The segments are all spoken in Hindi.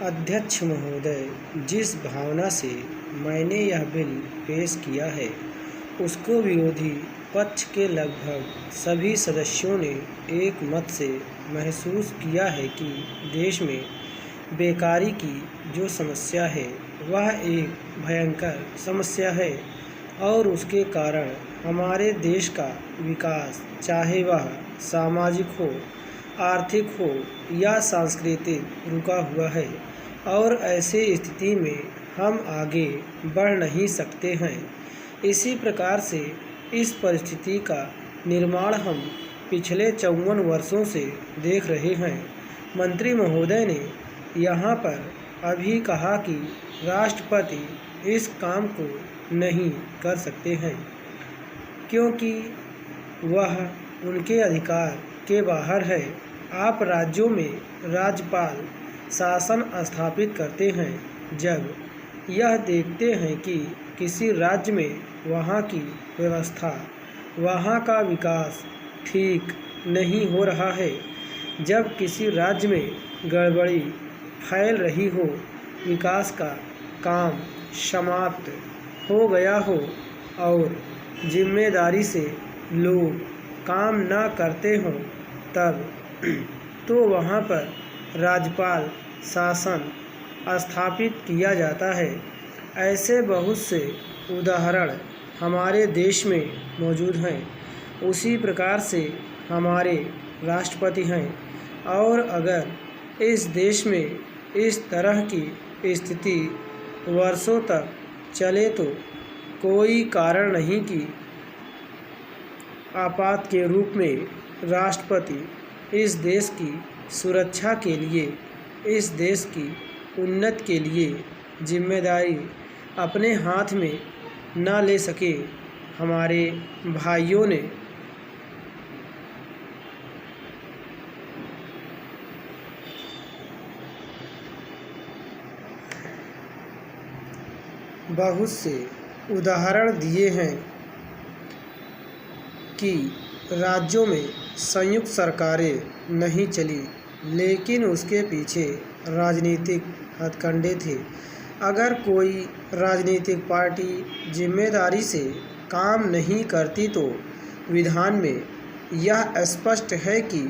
अध्यक्ष महोदय, जिस भावना से मैंने यह बिल पेश किया है, उसको विरोधी पक्ष के लगभग सभी सदस्यों ने एक मत से महसूस किया है कि देश में बेकारी की जो समस्या है वह एक भयंकर समस्या है और उसके कारण हमारे देश का विकास, चाहे वह सामाजिक हो, आर्थिक हो या सांस्कृतिक, रुका हुआ है और ऐसे स्थिति में हम आगे बढ़ नहीं सकते हैं। इसी प्रकार से इस परिस्थिति का निर्माण हम पिछले 54 वर्षों से देख रहे हैं। मंत्री महोदय ने यहाँ पर अभी कहा कि राष्ट्रपति इस काम को नहीं कर सकते हैं क्योंकि वह उनके अधिकार के बाहर है। आप राज्यों में राज्यपाल शासन स्थापित करते हैं जब यह देखते हैं कि किसी राज्य में वहाँ की व्यवस्था, वहाँ का विकास ठीक नहीं हो रहा है, जब किसी राज्य में गड़बड़ी फैल रही हो, विकास का काम समाप्त हो गया हो और जिम्मेदारी से लोग काम न करते हों, तब तो वहाँ पर राज्यपाल शासन स्थापित किया जाता है। ऐसे बहुत से उदाहरण हमारे देश में मौजूद हैं। उसी प्रकार से हमारे राष्ट्रपति हैं और अगर इस देश में इस तरह की स्थिति वर्षों तक चले तो कोई कारण नहीं कि आपात के रूप में राष्ट्रपति इस देश की सुरक्षा के लिए, इस देश की उन्नति के लिए जिम्मेदारी अपने हाथ में न ले सके। हमारे भाइयों ने बहुत से उदाहरण दिए हैं कि राज्यों में संयुक्त सरकारें नहीं चली, लेकिन उसके पीछे राजनीतिक हथकंडे थे। अगर कोई राजनीतिक पार्टी जिम्मेदारी से काम नहीं करती तो विधान में यह स्पष्ट है कि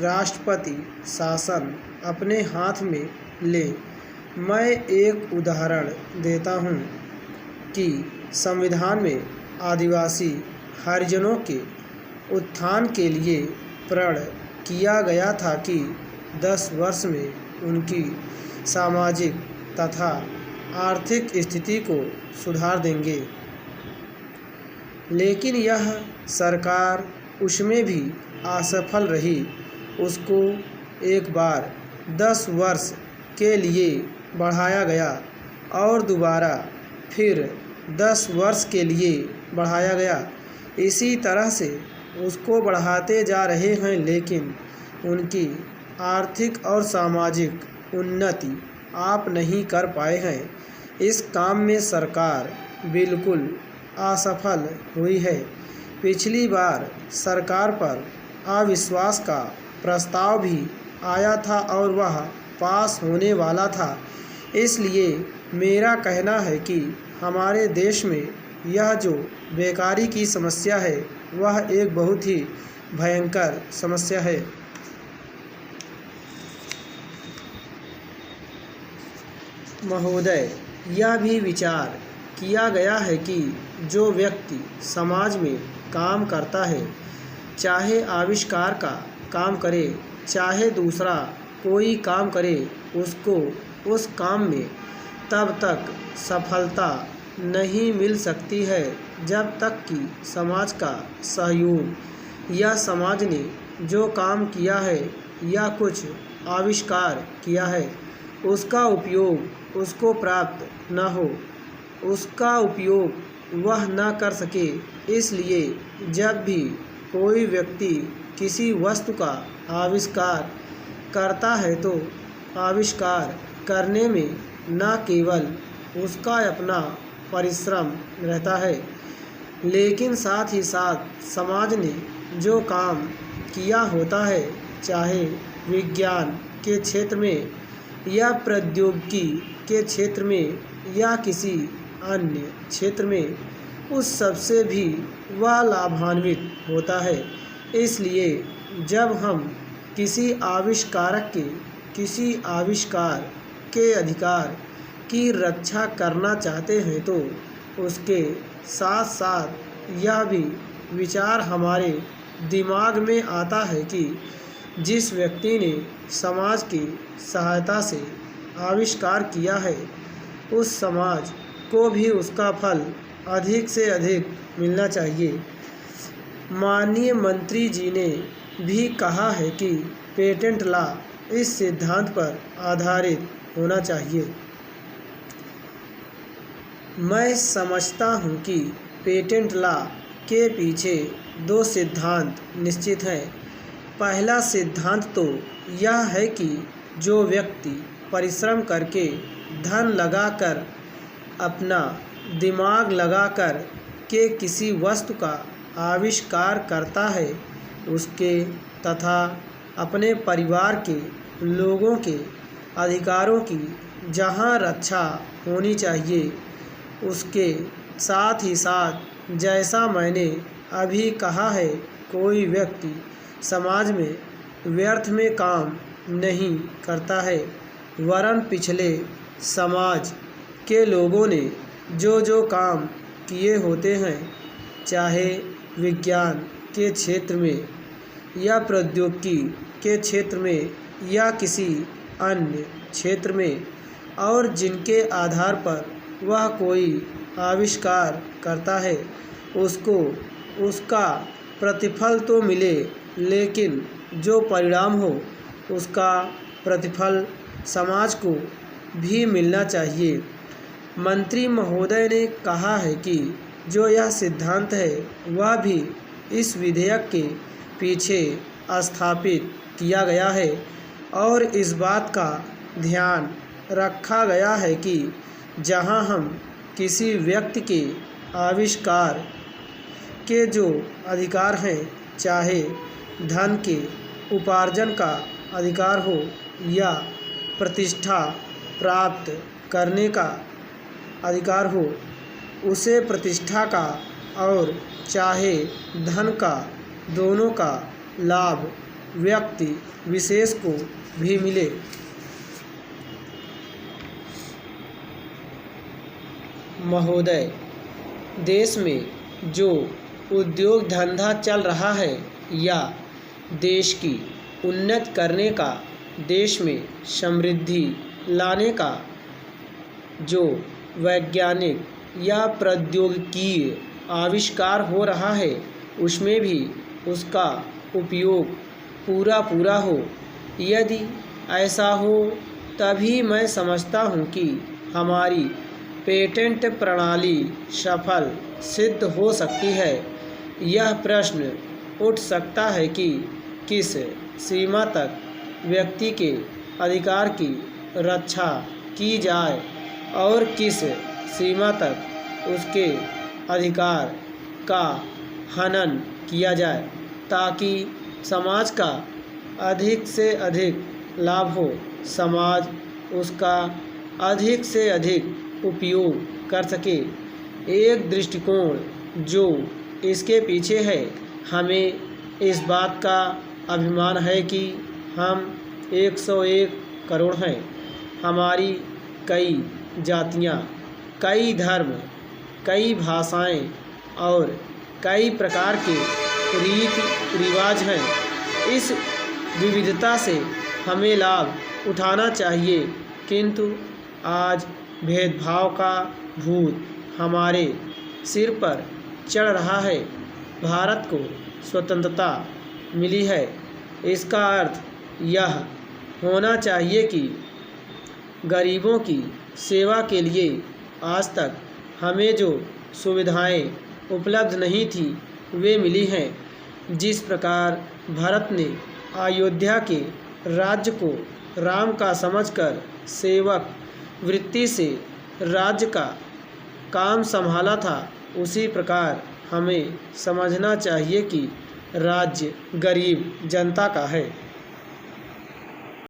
राष्ट्रपति शासन अपने हाथ में ले। मैं एक उदाहरण देता हूँ कि संविधान में आदिवासी हरिजनों के उत्थान के लिए प्रण किया गया था कि 10 वर्ष में उनकी सामाजिक तथा आर्थिक स्थिति को सुधार देंगे, लेकिन यह सरकार उसमें भी असफल रही। उसको एक बार 10 वर्ष के लिए बढ़ाया गया और दोबारा फिर 10 वर्ष के लिए बढ़ाया गया। इसी तरह से उसको बढ़ाते जा रहे हैं, लेकिन उनकी आर्थिक और सामाजिक उन्नति आप नहीं कर पाए हैं। इस काम में सरकार बिल्कुल असफल हुई है। पिछली बार सरकार पर अविश्वास का प्रस्ताव भी आया था और वह पास होने वाला था। इसलिए मेरा कहना है कि हमारे देश में यह जो बेकारी की समस्या है वह एक बहुत ही भयंकर समस्या है। महोदय, यह भी विचार किया गया है कि जो व्यक्ति समाज में काम करता है, चाहे आविष्कार का काम करे, चाहे दूसरा कोई काम करे, उसको उस काम में तब तक सफलता नहीं मिल सकती है जब तक कि समाज का सहयोग या समाज ने जो काम किया है या कुछ आविष्कार किया है उसका उपयोग उसको प्राप्त न हो, उसका उपयोग वह न कर सके। इसलिए जब भी कोई व्यक्ति किसी वस्तु का आविष्कार करता है तो आविष्कार करने में न केवल उसका अपना परिश्रम रहता है, लेकिन साथ ही साथ समाज ने जो काम किया होता है, चाहे विज्ञान के क्षेत्र में या प्रौद्योगिकी के क्षेत्र में या किसी अन्य क्षेत्र में, उस सबसे भी वह लाभान्वित होता है। इसलिए जब हम किसी आविष्कार के अधिकार की रक्षा करना चाहते हैं तो उसके साथ साथ यह भी विचार हमारे दिमाग में आता है कि जिस व्यक्ति ने समाज की सहायता से आविष्कार किया है, उस समाज को भी उसका फल अधिक से अधिक मिलना चाहिए। माननीय मंत्री जी ने भी कहा है कि पेटेंट लॉ इस सिद्धांत पर आधारित होना चाहिए। मैं समझता हूँ कि पेटेंट लॉ के पीछे दो सिद्धांत निश्चित हैं। पहला सिद्धांत तो यह है कि जो व्यक्ति परिश्रम करके, धन लगाकर, अपना दिमाग लगाकर के किसी वस्तु का आविष्कार करता है, उसके तथा अपने परिवार के लोगों के अधिकारों की जहाँ रक्षा होनी चाहिए, उसके साथ ही साथ जैसा मैंने अभी कहा है, कोई व्यक्ति समाज में व्यर्थ में काम नहीं करता है, वरन पिछले समाज के लोगों ने जो जो काम किए होते हैं, चाहे विज्ञान के क्षेत्र में या प्रौद्योगिकी के क्षेत्र में या किसी अन्य क्षेत्र में, और जिनके आधार पर वह कोई आविष्कार करता है, उसको उसका प्रतिफल तो मिले, लेकिन जो परिणाम हो उसका प्रतिफल समाज को भी मिलना चाहिए। मंत्री महोदय ने कहा है कि जो यह सिद्धांत है वह भी इस विधेयक के पीछे स्थापित किया गया है और इस बात का ध्यान रखा गया है कि जहां हम किसी व्यक्ति के आविष्कार के जो अधिकार हैं, चाहे धन के उपार्जन का अधिकार हो या प्रतिष्ठा प्राप्त करने का अधिकार हो, उसे प्रतिष्ठा का और चाहे धन का, दोनों का लाभ व्यक्ति विशेष को भी मिले। महोदय, देश में जो उद्योग धंधा चल रहा है या देश की उन्नति करने का, देश में समृद्धि लाने का जो वैज्ञानिक या प्रौद्योगिकीय आविष्कार हो रहा है, उसमें भी उसका उपयोग पूरा हो। यदि ऐसा हो तभी मैं समझता हूँ कि हमारी पेटेंट प्रणाली सफल सिद्ध हो सकती है। यह प्रश्न उठ सकता है कि किस सीमा तक व्यक्ति के अधिकार की रक्षा की जाए और किस सीमा तक उसके अधिकार का हनन किया जाए, ताकि समाज का अधिक से अधिक लाभ हो, समाज उसका अधिक से अधिक उपयोग कर सके। एक दृष्टिकोण जो इसके पीछे है, हमें इस बात का अभिमान है कि हम 101 करोड़ हैं। हमारी कई जातियाँ, कई धर्म, कई भाषाएं और कई प्रकार के रीति रिवाज हैं। इस विविधता से हमें लाभ उठाना चाहिए, किंतु आज भेदभाव का भूत हमारे सिर पर चढ़ रहा है। भारत को स्वतंत्रता मिली है, इसका अर्थ यह होना चाहिए कि गरीबों की सेवा के लिए आज तक हमें जो सुविधाएं उपलब्ध नहीं थी वे मिली हैं। जिस प्रकार भरत ने अयोध्या के राज्य को राम का समझकर सेवक वृत्ति से राज्य का काम संभाला था, उसी प्रकार हमें समझना चाहिए कि राज्य गरीब जनता का है।